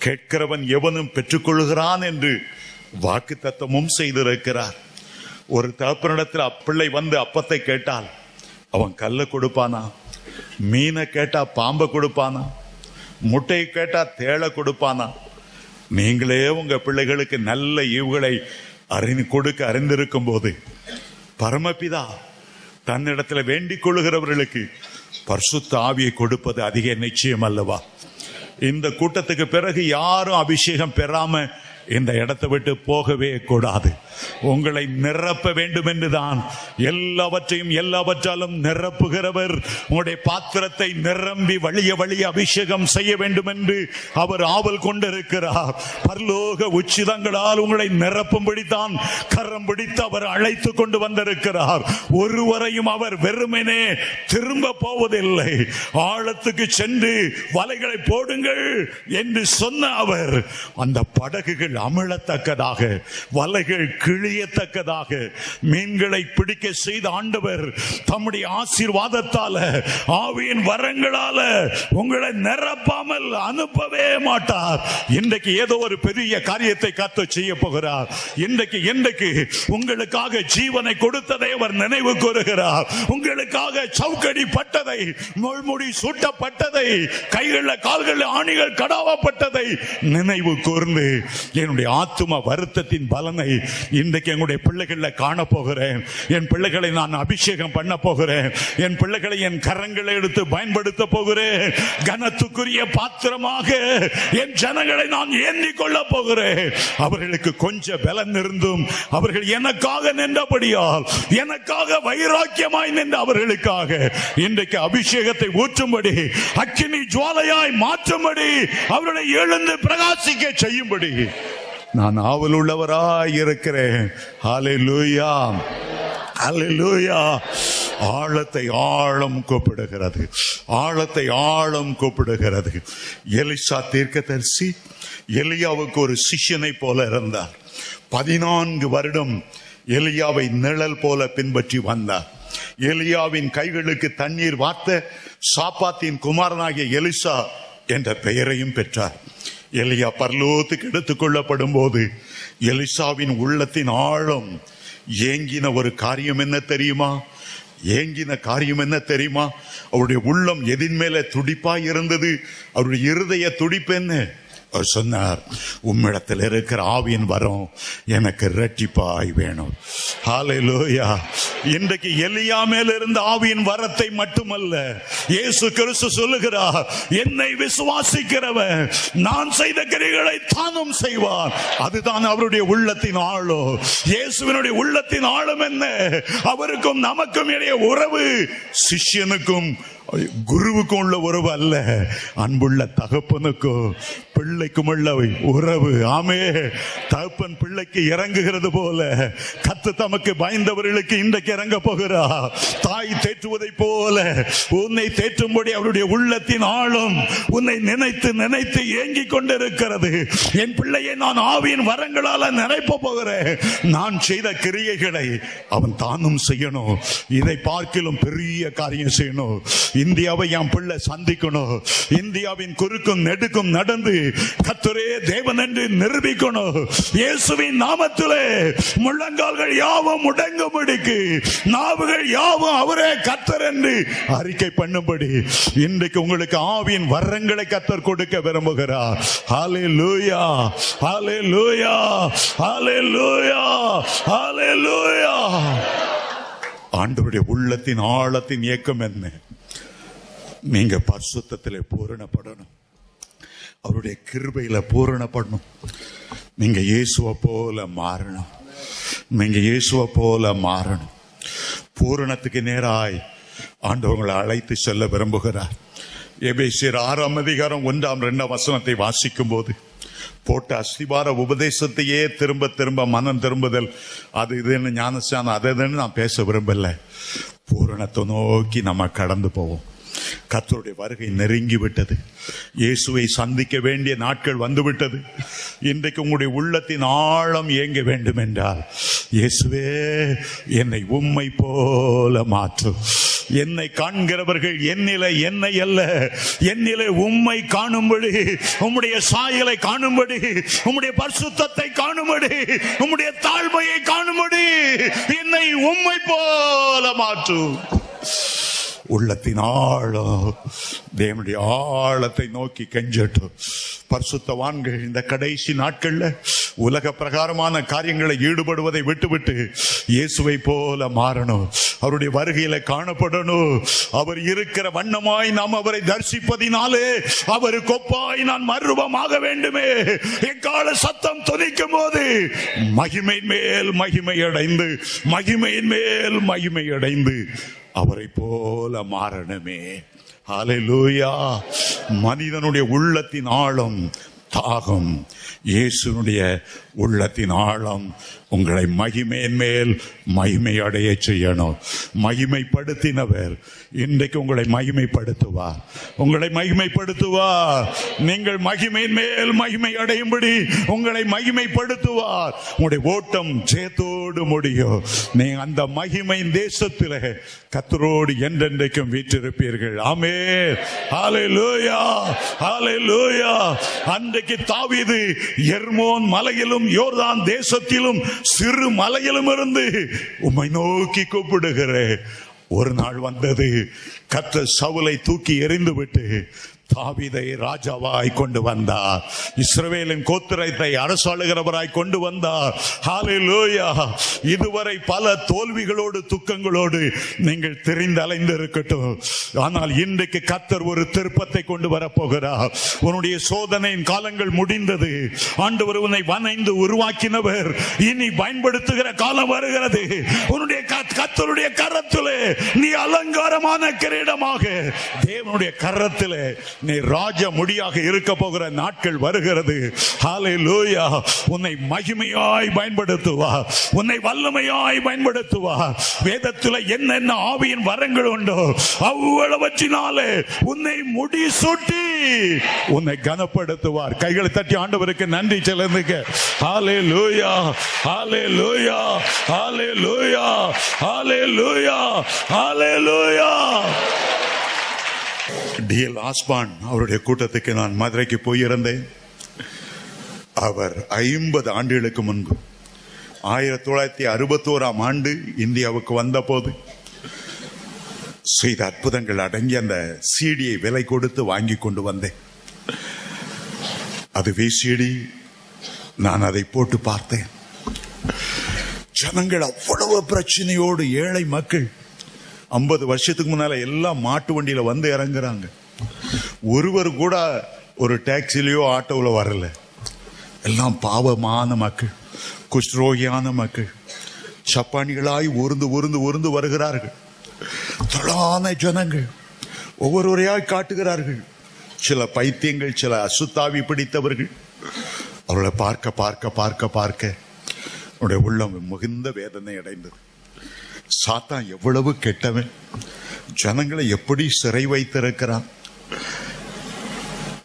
கேட்கிறவன் எவனும் பெற்றுக்கொள்கிறான் என்று வாக்கு தத்தமும் செய்திருக்கிறார். ஒரு தகப்பனிடத்தில் அப்பிள்ளை வந்து அப்பத்தை கேட்டால் அவன் கல்லை கொடுப்பானா? மீனை கேட்டா பாம்பை கொடுப்பானா? முட்டையை கேட்டா தேளை கொடுப்பானா? நீங்களே உங்க பிள்ளைகளுக்கு நல்ல ஈவுகளை அறிந்திருக்கும் போது பரமபிதா தன்னிடத்துல வேண்டிக் கொள்ளுகிறவர்களுக்கு பரிசுத்த ஆவியை கொடுப்பது அதிக நிச்சயம் அல்லவா? இந்த கூட்டத்துக்கு பிறகு யாரும் அபிஷேகம் பெறாம இந்த இடத்தை விட்டு போகவே கூடாது. உங்களை நிரப்ப வேண்டும் என்றுதான், எல்லாவற்றாலும் நிரப்புகிறவர் உங்களுடைய பாத்திரத்தை நிரம்பி வழிய அபிஷேகம் செய்ய வேண்டும் என்று அவர் ஆவல் கொண்டிருக்கிறார். பரலோக உச்சிதங்களால் உங்களை நிரப்பும்படித்தான் கரம் பிடித்து அவர் அழைத்து கொண்டு வந்திருக்கிறார். ஒருவரையும் அவர் வெறுமனே திரும்ப போவதில்லை. ஆழத்துக்கு சென்று வலைகளை போடுங்கள் என்று சொன்ன அவர் அந்த படகுகள் அமிழத்தக்கதாக, வலைகள் கிழியத்தக்கதாக மீன்களை பிடிக்க செய்த ஆண்டவர் தம்முடைய ஆசீர்வாதத்தால, ஆவியின் வரங்களால உங்களை நிரப்பாமல் அனுப்பவே மாட்டார். இன்றைக்கு ஏதோ ஒரு பெரிய காரியத்தை கர்த்தர் செய்ய போகிறார். இன்றைக்கு உங்களுக்காக ஜீவனை கொடுத்ததை அவர் நினைவு கூறுகிறார். உங்களுக்காக சவுக்கடி பட்டதை, முள்முடி சூட்டப்பட்டதை, கைகளில் கால்களில் ஆணிகள் கடாவப்பட்டதை நினைவு கூர்ந்து என்னுடைய ஆத்தும வருத்தத்தின் பலனை இன்றைக்கு என்னுடைய பிள்ளைகளை காண போகிறேன். என் பிள்ளைகளை நான் அபிஷேகம் பண்ண போகிறேன். என் பிள்ளைகளை என் கரங்களை எடுத்து பயன்படுத்த போகிறேன். கனத்துக்குரிய பாத்திரமாக என் ஜனங்களை நான் ஏந்திக் கொள்ள போகிறேன். அவர்களுக்கு கொஞ்சம் பலன் இருந்தும் அவர்கள் எனக்காக நின்றபடியால், எனக்காக வைராக்கியமாய் நின்ற அவர்களுக்காக இன்றைக்கு அபிஷேகத்தை ஊற்றும்படி, அக்கினி ஜுவாலையாய் மாற்றும்படி, அவர்களை எழுந்து பிரகாசிக்க செய்யும்படி நான் ஆவல் உள்ளவராய் இருக்கிறேன். ஹல்லேலூயா, ஹல்லேலூயா. ஆழத்தை ஆழம் கூப்பிடுகிறது, ஆழத்தை ஆழம் கூப்பிடுகிறது. எலிசா தீர்க்கதரிசி எலியாவுக்கு ஒரு சிஷ்யனை போல இருந்தார். 14 வருடம் எலியாவை நிழல் போல பின்பற்றி வந்தார். எலியாவின் கைகளுக்கு தண்ணீர் வார்த்த சாப்பாத்தின் குமாரனாகிய எலிசா என்ற பெயரையும் பெற்றார். எலியா பரலோகத்துக்கு எடுத்துக் கொள்ளப்படும் போது எலிசாவின் உள்ளத்தின் ஆழம் ஏங்கின ஒரு காரியம் என்ன தெரியுமா? அவருடைய உள்ளம் எதின் மேல துடிப்பாய் இருந்தது. அவருடைய இருதய துடிப்பு என்ன? அவர் சொன்னார், உம்மிடத்தில் இருக்கிற ஆவியின் வரம் எனக்கு இரட்டிப்பாய் வேணும். ஹல்லேலூயா. இன்றைக்கு எலியா மேல இருந்த ஆவியின் வரத்தை மட்டுமல்ல, இயேசு கிறிஸ்து சொல்லுகிறார், என்னை விசுவாசிக்கிறவன் நான் செய்த கிரியைகளை தானும் செய்வான். அதுதான் அவருடைய உள்ளத்தின் ஆழம். இயேசுவினுடைய உள்ளத்தின் ஆழம் என்ன? அவருக்கும் நமக்கும் இடையே உறவு சிஷ்யனுக்கும் குருவுக்கும் உள்ள உறவு அல்ல, அன்புள்ள தகப்பனுக்கும் பிள்ளைக்கும் உள்ள உறவு. ஆமே. தகப்பன் பிள்ளைக்கு இறங்குகிறது போல கர்த்தர் தமக்கு பயந்தவர்களுக்கு இன்றைக்கு இறங்க போகிறார். தாய் தேற்றுவதை போல உன்னை தேற்றும்படி அவருடைய உள்ளத்தின் ஆழம் உன்னை நினைத்து நினைத்து ஏங்கிக் கொண்டிருக்கிறது. என் பிள்ளையை நான் ஆவியின் வரங்களால நினைப்ப போகிறேன். நான் செய்த கிரியைகளை அவன் தானும் செய்யணும். இதை பார்க்கிலும் பெரிய காரியம் செய்யணும். இந்தியாவை என் பிள்ளை சந்திக்கணும். இந்தியாவின் குறுக்கும் நெடுக்கும் நடந்து கர்த்தரே தேவன் என்று நிரூபிக்கணும். இயேசுவின் நாமத்திலே முழங்கால்கள் யாவும் முடங்கும்படிக்கு, நாவுகள் யாவும் அவரே கர்த்தர் என்று அறிக்கை பண்ணும்படி இன்றைக்கு உங்களுக்கு ஆவியின் வரங்களை கர்த்தர் கொடுக்க விரும்புகிறார். ஹல்லேலூயா, ஹல்லேலூயா, ஹல்லேலூயா, ஹல்லேலூயா. ஆண்டவருடைய உள்ளத்தின் ஆழத்தின் இயக்கம் என்ன? நீங்க பரிசுத்தத்திலே பூரணப்படணும், அவருடைய கிருபையில பூரணப்படணும். நீங்க இயேசுவை போல மாறணும், நீங்க இயேசுவை போல மாறணும். பூரணத்துக்கு நேராய் ஆண்டவங்களை அழைத்து செல்ல விரும்புகிறார். எபேசியர் 6ஆம் அதிகாரம் 1-2 வசனத்தை வாசிக்கும் போது போட்ட அஸ்திபார உபதேசத்தையே திரும்ப திரும்ப மனம் திரும்புதல், அது இதுன்னு ஞானஸ்தானம் அதுன்னு நான் பேச விரும்பல. பூரணத்தை நோக்கி நம்ம கடந்து போவோம். கர்த்தருடைய வருகை நெருங்கி விட்டது. இயேசுவை சந்திக்க வேண்டிய நாட்கள் வந்துவிட்டது. இன்றைக்கு உங்களுடைய உள்ளத்தின் ஆழம் ஏங்க வேண்டும் என்றால், இயேசுவே என்னை உம்மை போல மாற்றும், என்னை காண்கிறவர்கள் என்னிலே என்னை அல்ல, என்னிலே உம்மை காணும்படி, உம்முடைய சாயலை காணும்படி, உம்முடைய பரிசுத்தத்தை காணும்படி, உம்முடைய தாழ்மையை காணும்படி என்னை உம்மை போல மாற்று. உள்ளத்தின் ஆழம், தேவனுடைய ஆழத்தை நோக்கி கெஞ்சட்டும். பரிசுத்தவான்கள் இந்த கடைசி நாட்கள்ல உலக பிரகாரமான காரியங்களை ஈடுபடுவதை விட்டுவிட்டு இயேசுவை போல மாறணும். அவருடைய வருகையில காணப்படணும். அவர் இருக்கிற வண்ணமாய் நாம் அவரை தரிசிப்பதினாலே அவருக்கு ஒப்பாய் நான் மறுரூபமாக வேண்டுமே. எக்கால சத்தம் துணிக்கும் போது மகிமையின் மேல் மகிமை அடைந்து, மகிமையின் மேல் மகிமை அடைந்து அவரை போல மாறணுமே. ஹல்லேலூயா. மனிதனுடைய உள்ளத்தின் ஆழம் தாகம், இயேசுனுடைய உள்ளத்தின் ஆழம் உங்களை மகிமையின் மேல் மகிமை அடைய செய்யணும். மகிமைப்படுத்தினவர் இன்றைக்கு உங்களை மகிமைப்படுத்துவார், உங்களை மகிமைப்படுத்துவார். நீங்கள் மகிமையின் மேல் மகிமை அடையும்படி உங்களை மகிமைப்படுத்துவார். உங்களுடைய ஓட்டம் ஜெயத்தோடு முடியும். நீங்க அந்த மகிமையின் தேசத்தில் கர்த்தரோடு என்றென்றைக்கும் வீற்றிருப்பீர்கள். ஆமென். ஹல்லேலூயா, ஹல்லேலூயா. அன்றைக்கு தாவீது எர்மோன் மலையிலும் யோர்தான் தேசத்திலும் சிறு மலையிலும் இருந்து உம்மை நோக்கி கூப்பிடுகிறேன். ஒரு நாள் வந்தது, கர்த்தர் சவுலை தூக்கி எறிந்து விட்டு தாவீதை ராஜாவாய் கொண்டு வந்தார். இஸ்ரவேலின் கோத்திரத்தை அரசாளுகிறவராய் கொண்டு வந்தார். ஹல்லேலூயா. இதுவரை பல தோல்விகளோடு துக்கங்களோடு நீங்கள் தெரிந்து அலைந்து இருக்கட்டும். ஆனால் இன்றைக்கு கர்த்தர் ஒரு திருப்பத்தை கொண்டு வரப்போகிறார். உன்னுடைய சோதனையின் காலங்கள் முடிந்தது. ஆண்டவர் உன்னை வனைந்து உருவாக்கினவர் இனி பயன்படுத்துகிற காலம் வருகிறது. உன்னுடைய கர்த்தருடைய கரத்திலே நீ அலங்காரமான கிரீடமாக, தேவனுடைய கரத்திலே நீ ராஜ முடியாக இருக்க போகிற நாட்கள் வருகிறது. ஹல்லேலூயா. உன்னை மகிமையாய் பயன்படுத்துவார், உன்னை வல்லமையாய் பயன்படுத்துவார். வேதத்தில் என்னென்ன ஆவியின் வரங்கள் உண்டோ அவ்வளவற்றினாலே உன்னை முடிசூட்டி உன்னை கனப்படுத்துவார். கைகளை தட்டி ஆண்டவருக்கு நன்றி செலுத்துங்க. ஹல்லேலூயா, ஹல்லேலூயா, ஹல்லேலூயா, ஹல்லேலூயா, ஹல்லேலூயா. டிஎல் ஆஸ்பான் அவருடைய கூட்டத்துக்கு நான் மதுரைக்கு போயிருந்தேன். அவர் 50 ஆண்டுகளுக்கு முன்பு 1961ஆம் ஆண்டு இந்தியாவுக்கு வந்த போது செய்த அற்புதங்கள் அடங்கி அந்த சிடியை விலை கொடுத்து வாங்கி கொண்டு வந்தேன். அது விசிடி. நான் அதை போட்டு பார்த்தேன். ஜனங்கள் அவ்வளவு பிரச்சனையோடு, ஏழை மக்கள் 50 வருஷத்துக்கு முன்னால எல்லாம் மாட்டு வண்டியில வந்து இறங்குறாங்க. ஒருவர் கூட ஒரு டாக்ஸிலயோ ஆட்டோல வரல. எல்லாம் பாவமான மக்கள், குஷ்ரோகியான மக்கள், சப்பானிகளாய் உருந்து உருந்து உருந்து வருகிறார்கள். தொழான ஜனங்கள் ஒவ்வொருவரையாய் காட்டுகிறார்கள். சில பைத்தியங்கள், சில அசுத்தாவி பிடித்தவர்கள். அவர்களை பார்க்க பார்க்க பார்க்க பார்க்க அவருடைய உள்ளம் மிகுந்த வேதனை அடைந்தது. சாத்தான் எவ்வளவு கெட்டவன், ஜனங்களை எப்படி சிறை வைத்திருக்கிறான்.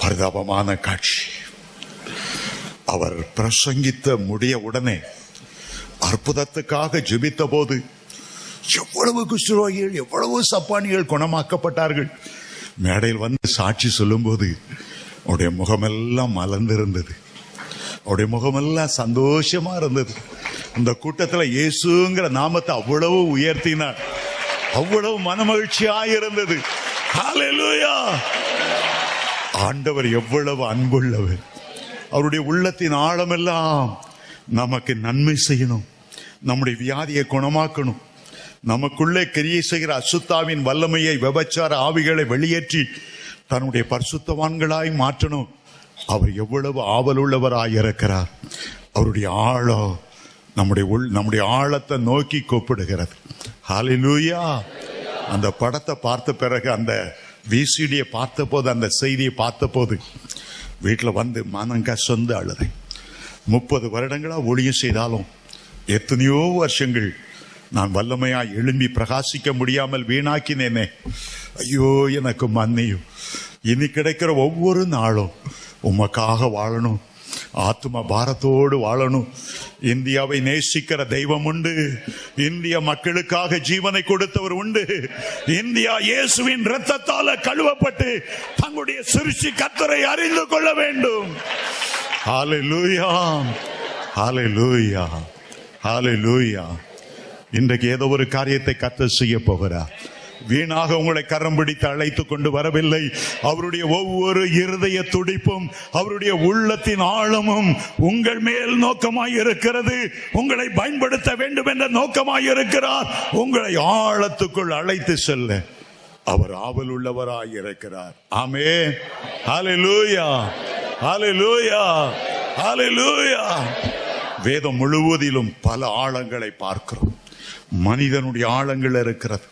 பரிதாபமான காட்சி. அவர் பிரசங்கித்த முடிய உடனே அற்புதத்துக்காக ஜெபித்த போது எவ்வளவு குஷ்டரோகிகள், எவ்வளவு சப்பானிகள் குணமாக்கப்பட்டார்கள். மேடையில் வந்து சாட்சி சொல்லும் போது அவருடைய முகமெல்லாம் மலர்ந்திருந்தது. அவருடைய முகமெல்லாம் சந்தோஷமா இருந்தது. இந்த கூட்டத்தில் இயேசுங்கிற நாமத்தை அவ்வளவு உயர்த்தினார். அவ்வளவு மனமகிழ்ச்சியாயிருந்தது. ஹல்லேலூயா. ஆண்டவர் எவ்வளவு அன்புள்ளவர். அவருடைய உள்ளத்தின் ஆழமெல்லாம் நமக்கு நன்மை செய்யணும், நம்முடைய வியாதியை குணமாக்கணும், நமக்குள்ளே கிரியை செய்கிற அசுத்தாவின் வல்லமையை, விபச்சார ஆவிகளை வெளியேற்றி தன்னுடைய பரிசுத்தவான்களாய் மாற்றணும். அவர் எவ்வளவு ஆவலுள்ளவராயிருக்கிறார். அவருடைய ஆழம் நம்முடைய ஆழத்தை நோக்கி கூப்பிடுகிறது. ஹல்லேலூயா. அந்த படத்தை பார்த்த பிறகு, அந்த விசிடியை பார்த்த போது, அந்த செய்தியை பார்த்த போது வீட்டில் வந்து மனங்க சொந்த அழுதை. 30 வருடங்களா ஊழியம் செய்தாலும் எத்தனையோ வருஷங்கள் நான் வல்லமையா எழும்பி பிரகாசிக்க முடியாமல் வீணாக்கினேனே. ஐயோ, எனக்கு மன்னியும். இனி கிடைக்கிற ஒவ்வொரு நாளும் உமக்காக வாழணும், ஆத்ம பாரத்தோடு வாழணும். இந்தியாவை நேசிக்கிற தெய்வம் உண்டு, இந்திய மக்களுக்காக ஜீவனை கொடுத்தவர் உண்டு. இந்தியா இயேசுவின் இரத்தத்தால கழுவப்பட்டு தங்களுடைய சிருஷ்டி கர்த்தரை அறிந்து கொள்ள வேண்டும். ஹல்லேலூயா, ஹல்லேலூயா, ஹல்லேலூயா. இன்றைக்கு ஏதோ ஒரு காரியத்தை கர்த்தர் செய்ய போகிறார். வீணாக உங்களை கரம் பிடித்து அழைத்துக் கொண்டு வரவில்லை. அவருடைய ஒவ்வொரு இருதய துடிப்பும், அவருடைய உள்ளத்தின் ஆழமும் உங்கள் மேல் நோக்கமாய் இருக்கிறது. உங்களை பயன்படுத்த வேண்டும் என்ற நோக்கமாய் இருக்கிறார். உங்களை ஆழத்துக்குள் அழைத்து செல்ல அவர் ஆவல் உள்ளவராய் இருக்கிறார். ஆமென், ஹல்லேலூயா, ஹல்லேலூயா, ஹல்லேலூயா. வேதம் முழுவதிலும் பல ஆழங்களை பார்க்கிறோம். மனிதனுடைய ஆழங்கள் இருக்கிறது.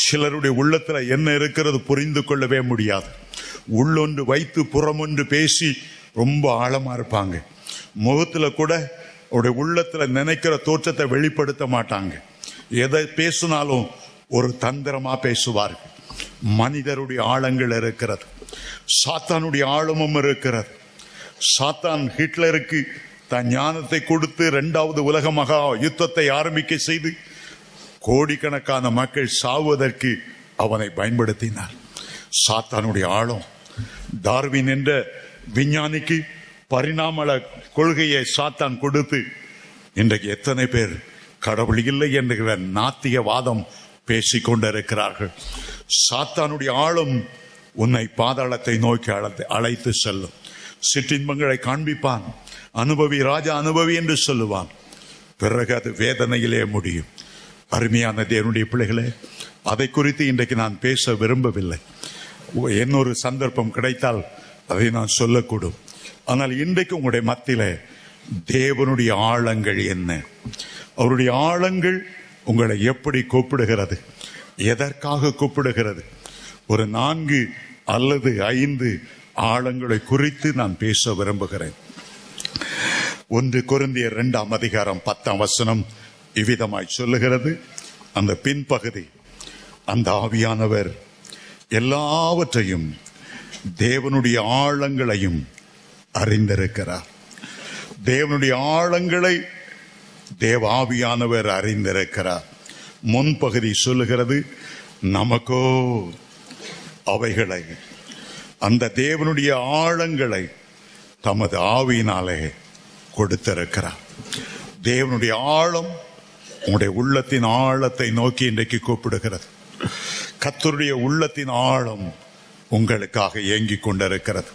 சிலருடைய உள்ளத்துல என்ன இருக்கிறது புரிந்து கொள்ளவே முடியாது. உள்ளொன்று வைத்து புறமொன்று பேசி ரொம்ப ஆழமா இருப்பாங்க. முகத்துல கூட அவருடைய உள்ளத்துல நினைக்கிற தோற்றத்தை வெளிப்படுத்த மாட்டாங்க. எதை பேசினாலும் ஒரு தந்திரமா பேசுவார்கள். மனிதருடைய ஆழங்கள் இருக்கிறது. சாத்தானுடைய ஆழமும் இருக்கிறது. சாத்தான் ஹிட்லருக்கு தன் ஞானத்தை கொடுத்து 2வது உலக மகா யுத்தத்தை ஆரம்பிக்க செய்து கோடிக்கணக்கான மக்கள் சாவதற்கு அவனை பயன்படுத்தினார். சாத்தானுடைய ஆழம். டார்வின் என்ற விஞ்ஞானிக்கு பரிணாம கொள்கையை சாத்தான் கொடுத்து இன்றைக்கு எத்தனை பேர் கடவுள் இல்லை என்கிற நாத்தியவாதம் பேசிக்கொண்டிருக்கிறார்கள். சாத்தானுடைய ஆழம் உன்னை பாதாளத்தை நோக்கி அழைத்து செல்லும். சிற்றின்பங்களை காண்பிப்பான். அனுபவி ராஜா அனுபவி என்று சொல்லுவான். பிறகு அது வேதனையிலே முடியும். அருமையான தேவனுடைய பிள்ளைகளே, அதை குறித்து இன்றைக்கு நான் பேச விரும்பவில்லை. இன்னொரு சந்தர்ப்பம் கிடைத்தால் அதை நான் சொல்லக்கூடும். ஆனால் இன்றைக்கு உங்களுடைய மத்தியில தேவனுடைய ஆழங்கள் என்ன, அவருடைய ஆழங்கள் உங்களை எப்படி கூப்பிடுகிறது, எதற்காக கூப்பிடுகிறது, ஒரு 4 அல்லது 5 ஆழங்களை குறித்து நான் பேச விரும்புகிறேன். 1 கொரிந்தியர் 2ஆம் அதிகாரம் 10ஆம் வசனம் இவ்விதமாய் சொல்லுகிறது. அந்த பின்பகுதி, அந்த ஆவியானவர் எல்லாவற்றையும் தேவனுடைய ஆழங்களையும் அறிந்திருக்கிறார். தேவனுடைய ஆழங்களை தேவ ஆவியானவர் அறிந்திருக்கிறார். முன்பகுதி சொல்லுகிறது, நமக்கோ அவைகளை, அந்த தேவனுடைய ஆழங்களை தமது ஆவியினாலே கொடுத்திருக்கிறார். தேவனுடைய ஆழம் உங்களுடைய உள்ளத்தின் ஆழத்தை நோக்கி இன்றைக்கு கூப்பிடுகிறது. கர்த்தருடைய உள்ளத்தின் ஆழம் உங்களுக்காக ஏங்கிக் கொண்டிருக்கிறது.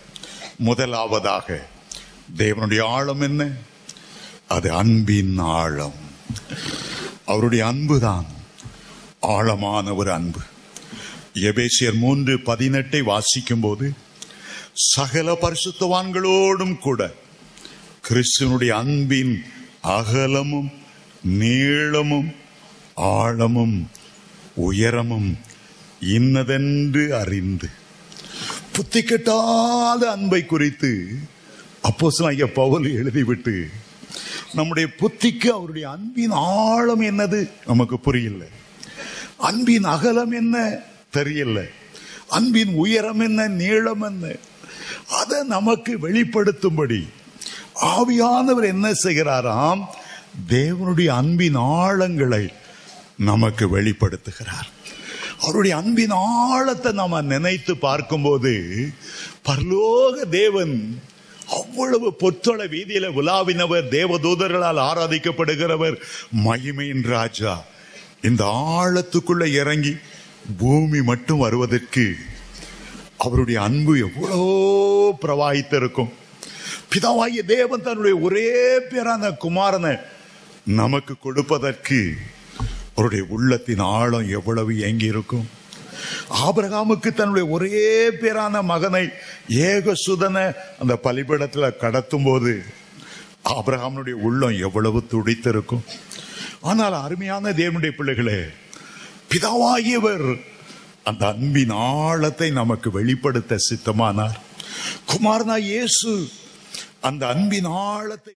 முதலாவதாக தேவனுடைய ஆழம் என்ன? அது அன்பின் ஆழம். அவருடைய அன்புதான் ஆழமான ஒரு அன்பு. எபேசியர் 3:18 வாசிக்கும் போது, சகல பரிசுத்தவான்களோடும் கூட கிறிஸ்துவனுடைய அன்பின் அகலமும் நீளமும் ஆழமும் உயரமும் இன்னதென்று அறிந்து. புத்தி கெட்டாத அன்பை குறித்து அப்போஸ்தலனாகிய பவுல் எழுதிவிட்டு, நம்முடைய புத்திக்கு அவருடைய அன்பின் ஆழம் என்னது நமக்கு புரியல, அன்பின் அகலம் என்ன தெரியல, அன்பின் உயரம் என்ன நீளம் என்ன, அதை நமக்கு வெளிப்படுத்தும்படி ஆவியானவர் என்ன செய்கிறாராம்? தேவனுடைய அன்பின் ஆழங்களை நமக்கு வெளிப்படுத்துகிறார். அவருடைய அன்பின் ஆழத்தை நாம நினைத்து பார்க்கும்போது, பரலோக தேவன் அவ்வளவு பொற்சொல வீதியில உலாவினவர், தேவதூதர்களால் ஆராதிக்கப்படுகிறவர், மகிமையின் ராஜா இந்த ஆழத்துக்குள்ள இறங்கி பூமி மட்டும் வருவதற்கு அவருடைய அன்பு எவ்வளோ பிரவாகித்திருக்கும். பிதாவாகிய தேவன் தன்னுடைய ஒரே பேரான குமாரனை நமக்கு கொடுப்பதற்கு அவருடைய உள்ளத்தின் ஆழம் எவ்வளவு ஏங்கி இருக்கும். ஆபிரகாமுக்கு தன்னுடைய ஒரே பேரான மகனை ஏகசுதனை அந்த பலிபீடத்துல கடத்தும் போது ஆபிரகாமுடைய உள்ளம் எவ்வளவு துடித்திருக்கும். ஆனால் அருமையான தேவனுடைய பிள்ளைகளே, பிதாவாகியவர் அந்த அன்பின் ஆழத்தை நமக்கு வெளிப்படுத்த சித்தமானார். குமாரனாய் இயேசு அந்த அன்பின் ஆழத்தை